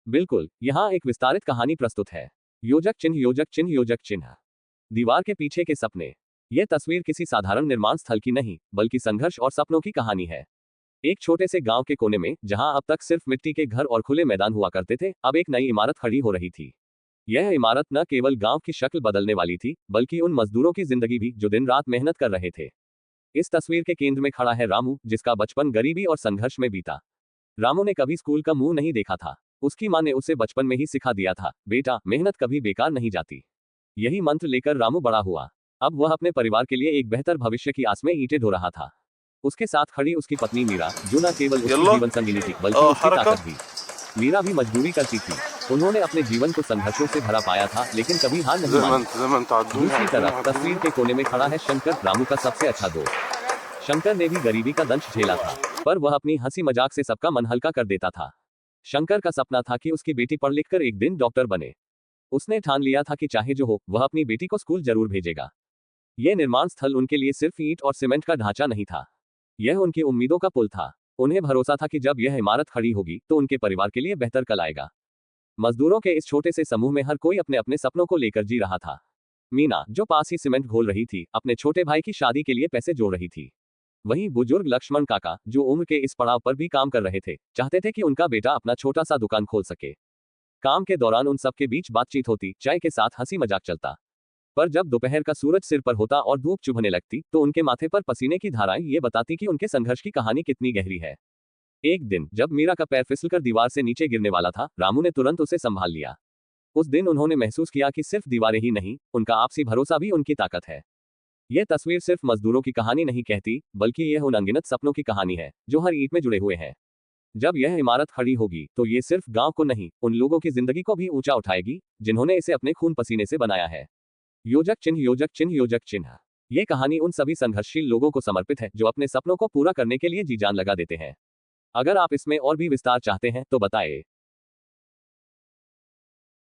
बिल्कुल, यहाँ एक विस्तारित कहानी प्रस्तुत है। योजक चिन्ह, योजक चिन्ह, योजक चिन्ह। दीवार के पीछे के सपने। यह तस्वीर किसी साधारण निर्माण स्थल की नहीं, बल्कि संघर्ष और सपनों की कहानी है। एक छोटे से गांव के कोने में, जहां अब तक सिर्फ मिट्टी के घर और खुले मैदान हुआ करते थे, अब एक नई इमारत खड़ी हो रही थी। यह इमारत न केवल गांव की शक्ल बदलने वाली थी, बल्कि उन मजदूरों की जिंदगी भी, जो दिन रात मेहनत कर रहे थे। इस तस्वीर के केंद्र में खड़ा है रामू, जिसका बचपन गरीबी और संघर्ष में बीता। रामू ने कभी स्कूल का मुंह नहीं देखा था। उसकी मां ने उसे बचपन में ही सिखा दिया था, बेटा, मेहनत कभी बेकार नहीं जाती। यही मंत्र लेकर रामू बड़ा हुआ। अब वह अपने परिवार के लिए एक बेहतर भविष्य की आस में ईंटें ढो रहा था। उसके साथ खड़ी उसकी पत्नी मीरा, जो न केवल उसकी जीवन संगिनी थी, बल्कि उसकी ताकत भी। मीरा भी मजदूरी करती थी। उन्होंने अपने जीवन को संघर्षों से भरा पाया था, लेकिन कभी हार नहीं मानी। दूसरी तरफ तस्वीर के कोने में खड़ा है शंकर, रामू का सबसे अच्छा दोस्त। शंकर ने भी गरीबी का दंश झेला था, पर वह अपनी हंसी मजाक से सबका मन हल्का कर देता था। शंकर का सपना था कि उसकी बेटी पढ़ लिखकर एक दिन डॉक्टर बने। उसने ठान लिया था कि चाहे जो हो, वह अपनी बेटी को स्कूल जरूर भेजेगा। यह निर्माण स्थल उनके लिए सिर्फ ईंट और सीमेंट का ढांचा नहीं था, यह उनकी उम्मीदों का पुल था। उन्हें भरोसा था कि जब यह इमारत खड़ी होगी, तो उनके परिवार के लिए बेहतर कल आएगा। मजदूरों के इस छोटे से समूह में हर कोई अपने अपने सपनों को लेकर जी रहा था। मीना, जो पास ही सीमेंट घोल रही थी, अपने छोटे भाई की शादी के लिए पैसे जोड़ रही थी। वहीं बुजुर्ग लक्ष्मण काका, जो उम्र के इस पड़ाव पर भी काम कर रहे थे, चाहते थे कि उनका बेटा अपना छोटा सा दुकान खोल सके। काम के दौरान उन सबके बीच बातचीत होती, चाय के साथ हंसी मजाक चलता। पर जब दोपहर का सूरज सिर पर होता और धूप चुभने लगती, तो उनके माथे पर पसीने की धाराएं ये बताती कि उनके संघर्ष की कहानी कितनी गहरी है। एक दिन जब मीरा का पैर फिसलकर दीवार से नीचे गिरने वाला था, रामू ने तुरंत उसे संभाल लिया। उस दिन उन्होंने महसूस किया कि सिर्फ दीवारें ही नहीं, उनका आपसी भरोसा भी उनकी ताकत है। यह तस्वीर सिर्फ मजदूरों की कहानी नहीं कहती, बल्कि यह उन अनगिनत सपनों की कहानी है, जो हर ईंट में जुड़े हुए हैं। जब यह इमारत खड़ी होगी, तो ये सिर्फ गांव को नहीं, उन लोगों की जिंदगी को भी ऊंचा उठाएगी, जिन्होंने इसे अपने खून पसीने से बनाया है। योजक चिन्ह, योजक चिन्ह, योजक चिन्ह। ये कहानी उन सभी संघर्षशील लोगों को समर्पित है, जो अपने सपनों को पूरा करने के लिए जी जान लगा देते हैं। अगर आप इसमें और भी विस्तार चाहते हैं, तो बताएं।